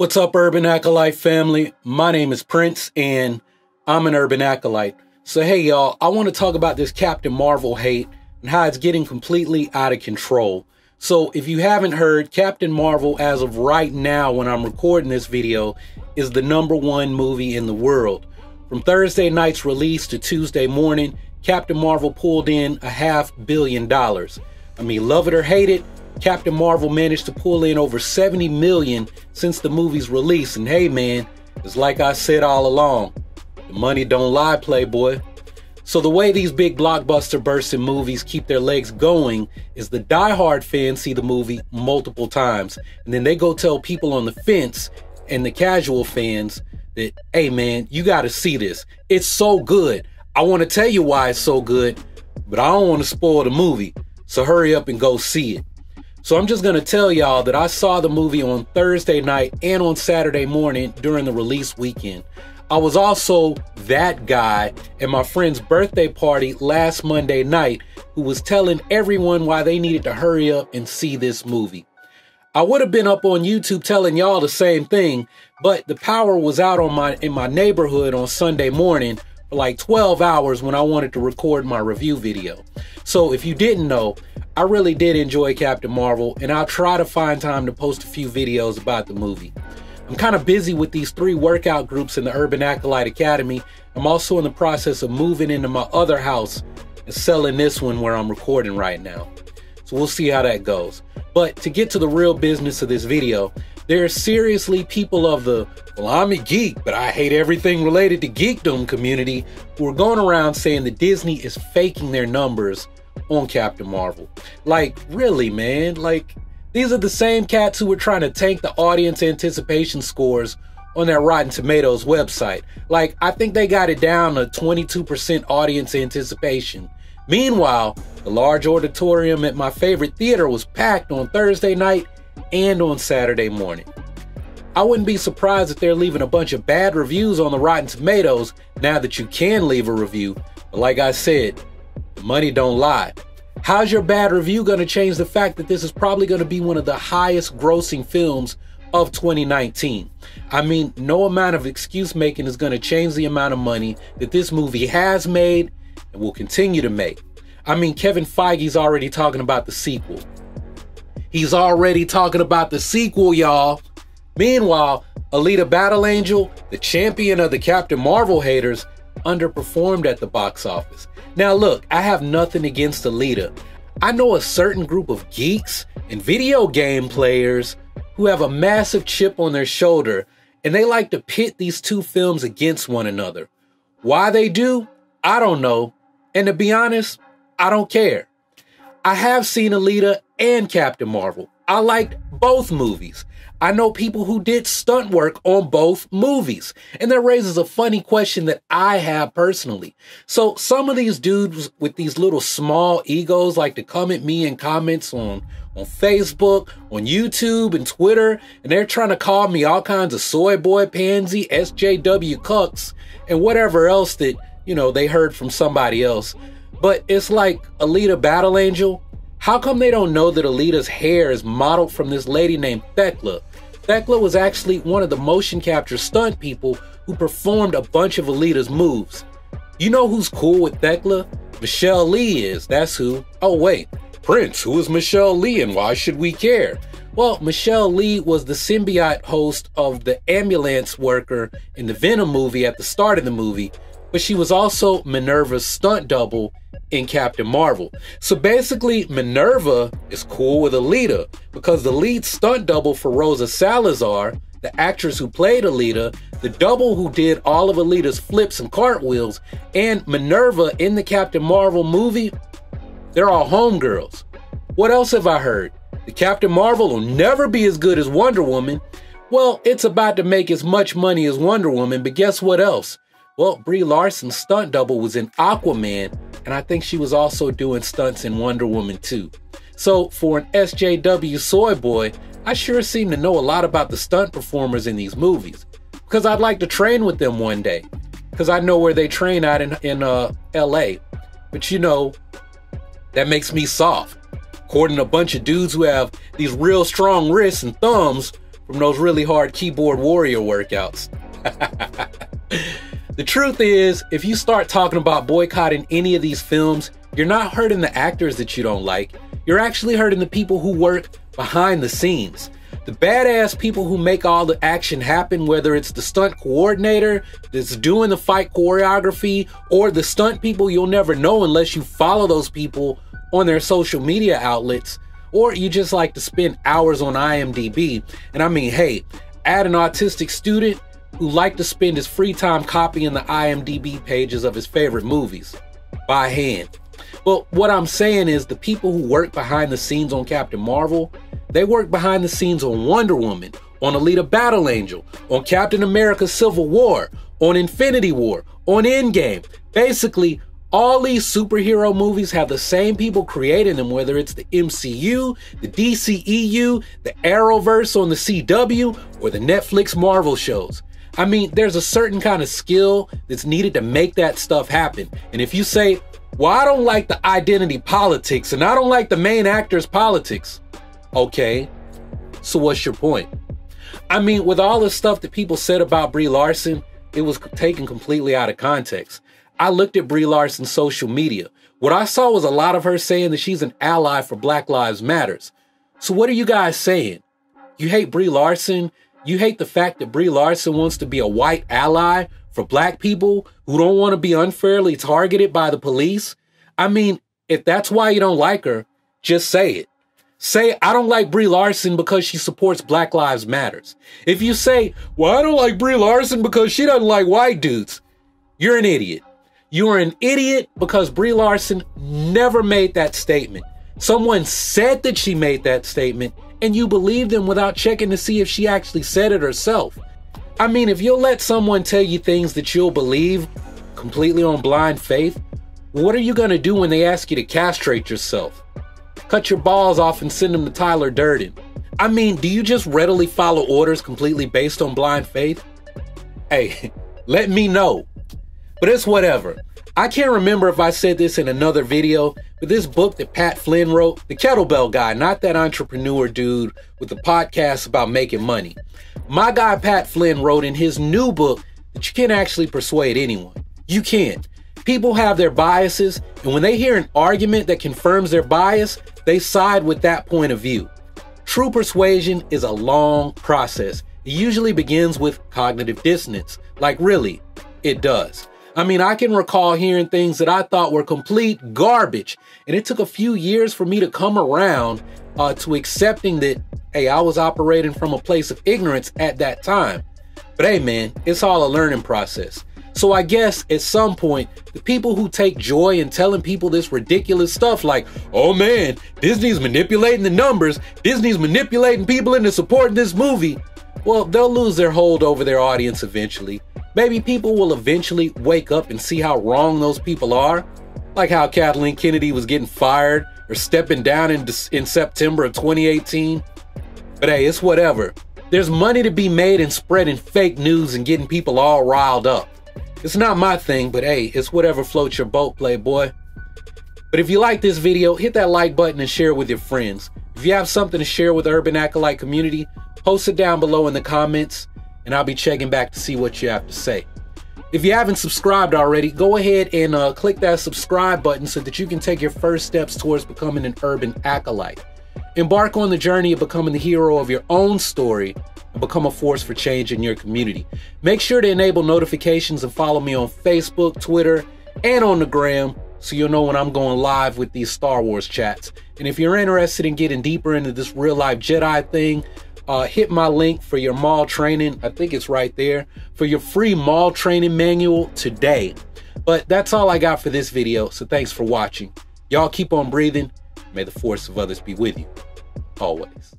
What's up, Urban Acolyte family? My name is Prince, and I'm an Urban Acolyte. So hey, y'all, I want to talk about this Captain Marvel hate and how it's getting completely out of control. So if you haven't heard, Captain Marvel, as of right now when I'm recording this video, is the #1 movie in the world. From Thursday night's release to Tuesday morning, Captain Marvel pulled in $500 million. I mean, love it or hate it, Captain Marvel managed to pull in over $70 million since the movie's release. And hey man, it's like I said all along, the money don't lie, playboy. So the way these big blockbuster bursting movies keep their legs going is the diehard fans see the movie multiple times, and then they go tell people on the fence and the casual fans that, hey man, you gotta see this. It's so good. I wanna tell you why it's so good, but I don't wanna spoil the movie. So hurry up and go see it. So I'm just gonna tell y'all that I saw the movie on Thursday night and on Saturday morning during the release weekend. I was also that guy at my friend's birthday party last Monday night who was telling everyone why they needed to hurry up and see this movie. I would have been up on YouTube telling y'all the same thing, but the power was out in my neighborhood on Sunday morning for like 12 hours when I wanted to record my review video. So if you didn't know, I really did enjoy Captain Marvel, and I'll try to find time to post a few videos about the movie. I'm kind of busy with these 3 workout groups in the Urban Acolyte Academy. I'm also in the process of moving into my other house and selling this one where I'm recording right now. So we'll see how that goes. But to get to the real business of this video, there are seriously people of the, well, I'm a geek, but I hate everything related to geekdom community who are going around saying that Disney is faking their numbers on Captain Marvel. Like, really, man? Like, these are the same cats who were trying to tank the audience anticipation scores on that Rotten Tomatoes website. Like, I think they got it down to 22% audience anticipation. Meanwhile, the large auditorium at my favorite theater was packed on Thursday night and on Saturday morning. I wouldn't be surprised if they're leaving a bunch of bad reviews on the Rotten Tomatoes now that you can leave a review. But like I said, the money don't lie. How's your bad review going to change the fact that this is probably going to be one of the highest grossing films of 2019? I mean, no amount of excuse making is going to change the amount of money that this movie has made and will continue to make. I mean, Kevin Feige's already talking about the sequel. He's already talking about the sequel, y'all. Meanwhile, Alita Battle Angel, the champion of the Captain Marvel haters, underperformed at the box office. Now look, I have nothing against Alita. I know a certain group of geeks and video game players who have a massive chip on their shoulder, and they like to pit these 2 films against one another. Why they do, I don't know, and to be honest, I don't care. I have seen Alita and Captain Marvel. I liked both movies. I know people who did stunt work on both movies. And that raises a funny question that I have personally. So some of these dudes with these little small egos like to come at me in comments on Facebook, on YouTube and Twitter, and they're trying to call me all kinds of soy boy pansy, SJW cucks, and whatever else that, you know, they heard from somebody else. But it's like Alita Battle Angel. How come they don't know that Alita's hair is modeled from this lady named Thekla? Thekla was actually one of the motion capture stunt people who performed a bunch of Alita's moves. You know who's cool with Thekla? Michelle Lee is, that's who. Oh wait, Prince, who is Michelle Lee and why should we care? Well, Michelle Lee was the symbiote host of the ambulance worker in the Venom movie at the start of the movie, but she was also Minerva's stunt double in Captain Marvel. So basically, Minerva is cool with Alita because the lead stunt double for Rosa Salazar, the actress who played Alita, the double who did all of Alita's flips and cartwheels, and Minerva in the Captain Marvel movie, they're all homegirls. What else have I heard? The Captain Marvel will never be as good as Wonder Woman. Well, it's about to make as much money as Wonder Woman, but guess what else? Well, Brie Larson's stunt double was in Aquaman, and I think she was also doing stunts in Wonder Woman 2. So for an SJW soy boy, I sure seem to know a lot about the stunt performers in these movies, because I'd like to train with them one day, because I know where they train out in LA. But you know, that makes me soft. According to a bunch of dudes who have these real strong wrists and thumbs from those really hard keyboard warrior workouts. The truth is, if you start talking about boycotting any of these films, you're not hurting the actors that you don't like. You're actually hurting the people who work behind the scenes. The badass people who make all the action happen, whether it's the stunt coordinator that's doing the fight choreography or the stunt people you'll never know unless you follow those people on their social media outlets, or you just like to spend hours on IMDb. And I mean, hey, add an autistic student who liked to spend his free time copying the IMDb pages of his favorite movies by hand. But what I'm saying is the people who work behind the scenes on Captain Marvel, they work behind the scenes on Wonder Woman, on Alita Battle Angel, on Captain America Civil War, on Infinity War, on Endgame. Basically, all these superhero movies have the same people creating them, whether it's the MCU, the DCEU, the Arrowverse on the CW, or the Netflix Marvel shows. I mean, there's a certain kind of skill that's needed to make that stuff happen. And if you say, well, I don't like the identity politics and I don't like the main actor's politics. Okay, so what's your point? I mean, with all the stuff that people said about Brie Larson, it was taken completely out of context. I looked at Brie Larson's social media. What I saw was a lot of her saying that she's an ally for Black Lives Matters. So what are you guys saying? You hate Brie Larson? You hate the fact that Brie Larson wants to be a white ally for black people who don't want to be unfairly targeted by the police? I mean, if that's why you don't like her, just say it. Say, I don't like Brie Larson because she supports Black Lives Matters. If you say, well, I don't like Brie Larson because she doesn't like white dudes, you're an idiot. You are an idiot because Brie Larson never made that statement. Someone said that she made that statement and you believe them without checking to see if she actually said it herself. I mean, if you'll let someone tell you things that you'll believe completely on blind faith, what are you going to do when they ask you to castrate yourself? Cut your balls off and send them to Tyler Durden. I mean, do you just readily follow orders completely based on blind faith? Hey, let me know. But it's whatever. I can't remember if I said this in another video, but this book that Pat Flynn wrote, the kettlebell guy, not that entrepreneur dude with the podcast about making money. My guy Pat Flynn wrote in his new book that you can't actually persuade anyone. You can't. People have their biases, and when they hear an argument that confirms their bias, they side with that point of view. True persuasion is a long process. It usually begins with cognitive dissonance. Like really, it does. I mean, I can recall hearing things that I thought were complete garbage, and it took a few years for me to come around to accepting that, hey, I was operating from a place of ignorance at that time. But hey, man, it's all a learning process. So I guess at some point, the people who take joy in telling people this ridiculous stuff like, oh man, Disney's manipulating the numbers, Disney's manipulating people into supporting this movie, well, they'll lose their hold over their audience eventually. Maybe people will eventually wake up and see how wrong those people are, like how Kathleen Kennedy was getting fired or stepping down in September of 2018. But hey, it's whatever. There's money to be made in spreading fake news and getting people all riled up. It's not my thing, but hey, it's whatever floats your boat, playboy. But if you like this video, hit that like button and share it with your friends. If you have something to share with the Urban Acolyte community, post it down below in the comments, and I'll be checking back to see what you have to say. If you haven't subscribed already, go ahead and click that subscribe button so that you can take your first steps towards becoming an Urban Acolyte. Embark on the journey of becoming the hero of your own story and become a force for change in your community. Make sure to enable notifications and follow me on Facebook, Twitter, and on the gram so you'll know when I'm going live with these Star Wars chats. And if you're interested in getting deeper into this real-life Jedi thing, hit my link for your Maul training. I think it's right there for your free Maul training manual today. But that's all I got for this video, so thanks for watching. Y'all keep on breathing. May the force of others be with you always.